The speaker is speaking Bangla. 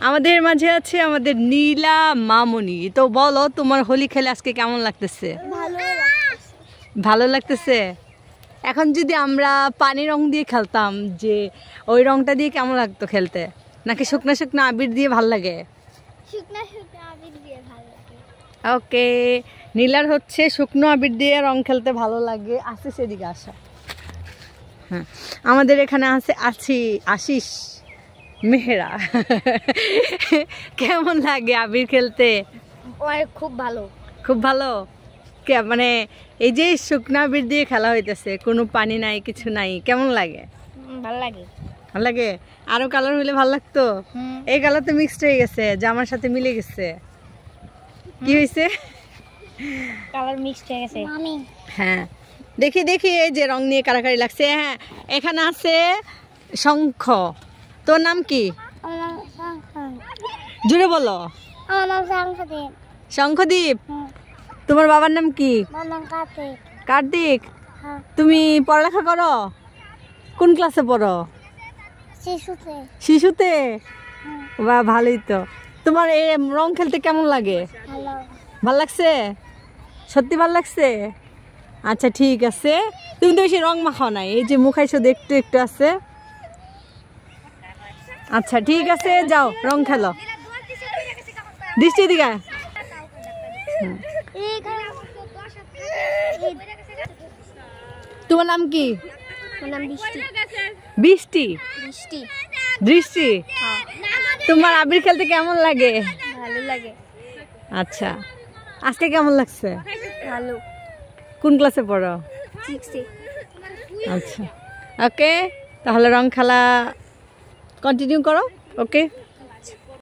আমাদের মাঝে আছে আমাদের নীলা মামুনি। তো বলো তোমার হোলি খেলে আজকে কেমন লাগতেছে? ভালো লাগতেছে। এখন যদি আমরা পানি রং দিয়ে খেলতাম, যে ওই রংটা দিয়ে কেমন লাগতো খেলতে? নাকি শুকনো শুকনো আবির দিয়ে ভালো লাগে? ওকে, নীলার হচ্ছে শুকনো আবির দিয়ে রং খেলতে ভালো লাগে। আসিস এদিকে আসা। হ্যাঁ, আমাদের এখানে আছে আশিস মেহরা। কেমন লাগে আবির খেলতে? খুব ভালো। খুব ভালো। মানে এই যে শুকনো আবির দিয়ে খেলা হইতেছে, কোনো পানি নাই, কিছু নাই, কেমন লাগে? ভালো লাগে। ভালো লাগে। আরো কালার হইলে ভালো লাগতো। এই কালার তো মিক্সড হয়ে গেছে, জামার সাথে মিলে গেছে। কি হয়েছে? কালার মিক্সড হয়ে গেছে। হ্যাঁ, দেখি দেখি এই যে রং নিয়ে কারাকারি লাগছে। হ্যাঁ, এখানে আছে শঙ্খ। তোর নাম কি? জুড়ে বলো। শঙ্খদীপ। তোমার বাবার নাম কি? কার্তিক। তুমি পড়ালেখা করো? কোন ক্লাসে পড়ো? শিশুতে। বা ভালোই তো। তোমার এই রং খেলতে কেমন লাগে? ভাল লাগছে? সত্যি ভাল লাগছে? আচ্ছা ঠিক আছে। তুমি তো বেশি রং মাখাও নাই, এই যে মুখাইছো দেখতে একটু আছে। আচ্ছা ঠিক আছে, যাও রং খেলো। দৃষ্টি দিকে। তোমার নাম কি? বৃষ্টি। দৃষ্টি। তোমার আবির খেলতে কেমন লাগে? ভালো লাগে। আচ্ছা, আজকে কেমন লাগছে? ভালো। কোন ক্লাসে পড়ো? আচ্ছা, ওকে, তাহলে রং খেলা কন্টিনিউ করো। ওকে।